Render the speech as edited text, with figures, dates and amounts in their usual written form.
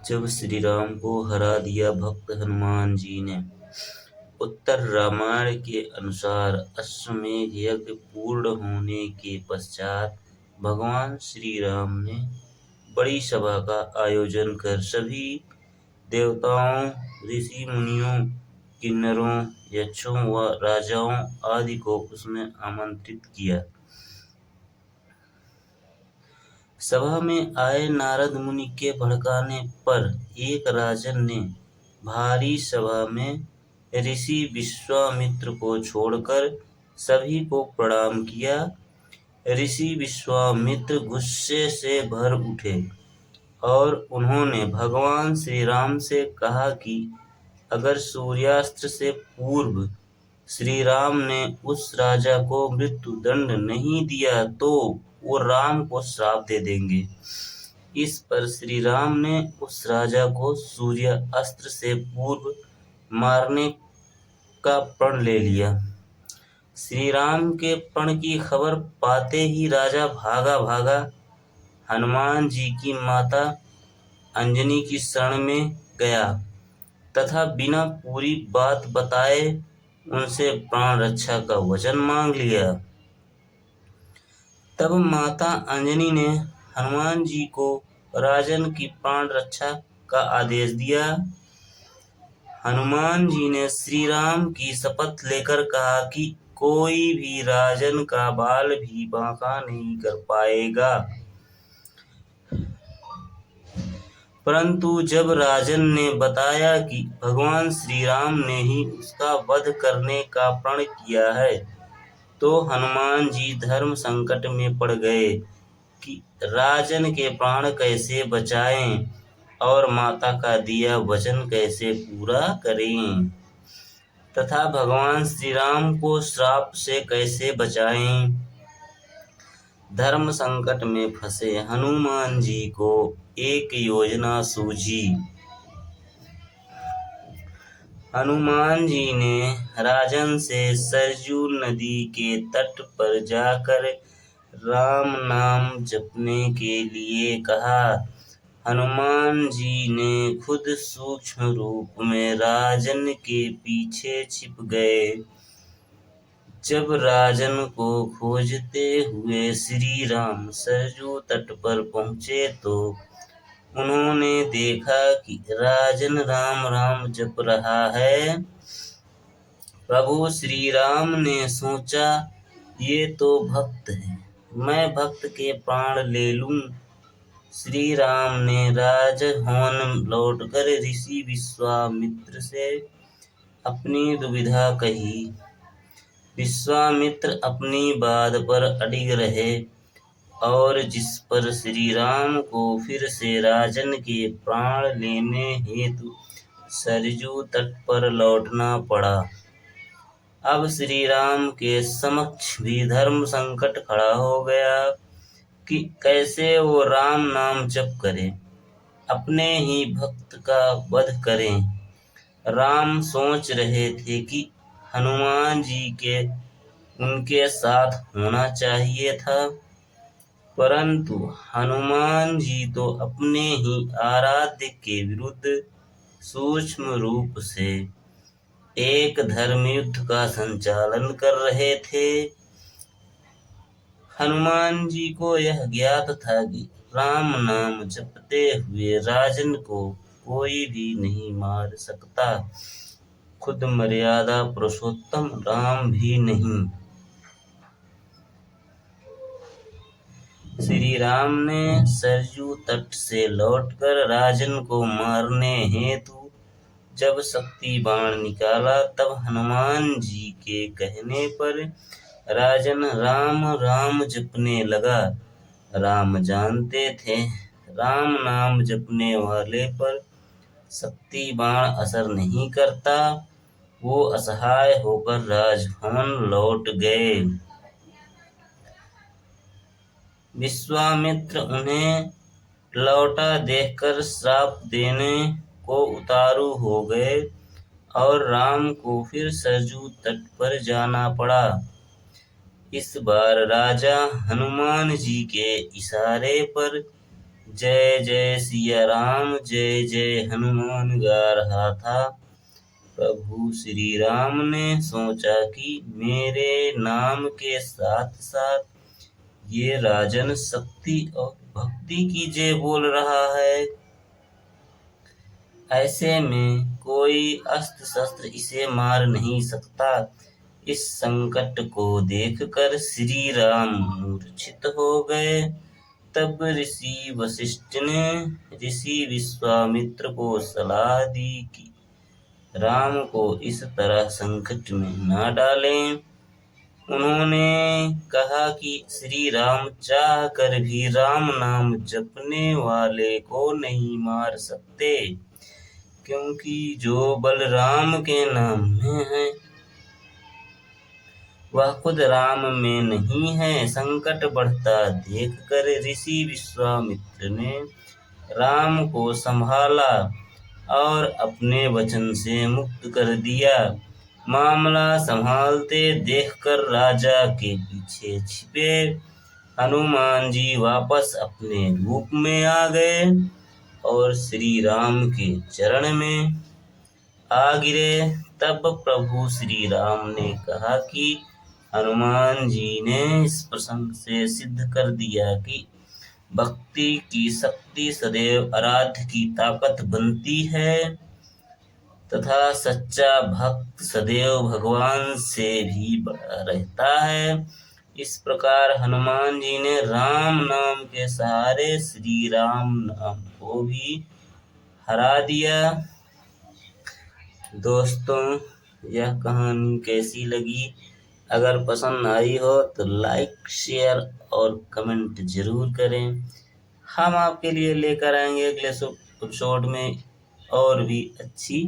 जब श्री राम को हरा दिया भक्त हनुमान जी ने। उत्तर रामायण के अनुसार अश्वमेध यज्ञ पूर्ण होने के पश्चात भगवान श्री राम ने बड़ी सभा का आयोजन कर सभी देवताओं, ऋषि मुनियों, किन्नरों, यक्षों व राजाओं आदि को उसमें आमंत्रित किया। सभा में आए नारद मुनि के भड़काने पर एक राजन ने भारी सभा में ऋषि विश्वामित्र को छोड़कर सभी को प्रणाम किया। ऋषि विश्वामित्र गुस्से से भर उठे और उन्होंने भगवान श्री राम से कहा कि अगर सूर्यास्त से पूर्व श्री राम ने उस राजा को मृत्यु दंड नहीं दिया तो वो राम को श्राप दे देंगे। इस पर श्री राम ने उस राजा को सूर्य अस्त्र से पूर्व मारने का प्रण ले लिया। श्री राम के प्रण की खबर पाते ही राजा भागा भागा हनुमान जी की माता अंजनी की शरण में गया तथा बिना पूरी बात बताए उनसे प्राण रक्षा का वचन मांग लिया। तब माता अंजनी ने हनुमान जी को राजन की प्राण रक्षा का आदेश दिया। हनुमान जी ने श्री राम की शपथ लेकर कहा कि कोई भी राजन का बाल भी बांका नहीं कर पाएगा। परंतु जब राजन ने बताया कि भगवान श्री राम ने ही उसका वध करने का प्रण किया है तो हनुमान जी धर्म संकट में पड़ गए कि राजन के प्राण कैसे बचाएं और माता का दिया वचन कैसे पूरा करें तथा भगवान श्री राम को श्राप से कैसे बचाएं। धर्म संकट में फंसे हनुमान जी को एक योजना सूझी। हनुमान जी ने राजन से सरजू नदी के तट पर जाकर राम नाम जपने के लिए कहा। हनुमान जी ने खुद सूक्ष्म रूप में राजन के पीछे छिप गए। जब राजन को खोजते हुए श्री राम सरजू तट पर पहुंचे तो उन्होंने देखा कि राजन राम राम जप रहा है। प्रभु श्री राम ने सोचा ये तो भक्त है, मैं भक्त के प्राण ले लूं। श्री राम ने राजभवन लौटकर ऋषि विश्वामित्र से अपनी दुविधा कही। विश्वामित्र अपनी बात पर अडिग रहे और जिस पर श्री राम को फिर से राजन के प्राण लेने हेतु सरजू तट पर लौटना पड़ा। अब श्री राम के समक्ष भी धर्म संकट खड़ा हो गया कि कैसे वो राम नाम जप करें, अपने ही भक्त का वध करें। राम सोच रहे थे कि हनुमान जी के उनके साथ होना चाहिए था, परंतु हनुमान जी तो अपने ही आराध्य के विरुद्ध सूक्ष्म रूप से एक धर्म युद्ध का संचालन कर रहे थे। हनुमान जी को यह ज्ञात था कि राम नाम जपते हुए राजन को कोई भी नहीं मार सकता, खुद मर्यादा पुरुषोत्तम राम भी नहीं। श्री राम ने सरजू तट से लौटकर राजन को मारने हेतु जब शक्ति बाण निकाला तब हनुमान जी के कहने पर राजन राम राम जपने लगा। राम जानते थे राम नाम जपने वाले पर शक्ति बाण असर नहीं करता। वो असहाय होकर राजभवन लौट गए। विश्वामित्र उन्हें लौटा देखकर श्राप देने को उतारू हो गए और राम को फिर सरजू तट पर जाना पड़ा। इस बार राजा हनुमान जी के इशारे पर जय जय सिया राम जय जय हनुमान गा रहा था। प्रभु श्री राम ने सोचा कि मेरे नाम के साथ साथ ये राजन शक्ति और भक्ति की जय बोल रहा है, ऐसे में कोई अस्त्र शस्त्र इसे मार नहीं सकता। इस संकट को देखकर श्री राम मूर्छित हो गए। तब ऋषि वशिष्ठ ने ऋषि विश्वामित्र को सलाह दी कि राम को इस तरह संकट में न डालें। उन्होंने कहा कि श्री राम चाह कर भी राम नाम जपने वाले को नहीं मार सकते, क्योंकि जो बल राम के नाम में है वह खुद राम में नहीं है। संकट बढ़ता देखकर ऋषि विश्वामित्र ने राम को संभाला और अपने वचन से मुक्त कर दिया। मामला संभालते देखकर राजा के पीछे छिपे हनुमान जी वापस अपने रूप में आ गए और श्री राम के चरण में आ गिरे। तब प्रभु श्री राम ने कहा कि हनुमान जी ने इस प्रसंग से सिद्ध कर दिया कि भक्ति की शक्ति सदैव आराध्य की ताकत बनती है तथा सच्चा भक्त सदैव भगवान से भी बड़ा रहता है। इस प्रकार हनुमान जी ने राम नाम के सहारे श्री राम नाम को भी हरा दिया। दोस्तों, यह कहानी कैसी लगी? अगर पसंद आई हो तो लाइक, शेयर और कमेंट जरूर करें। हम आपके लिए लेकर आएंगे अगले एपिसोड में और भी अच्छी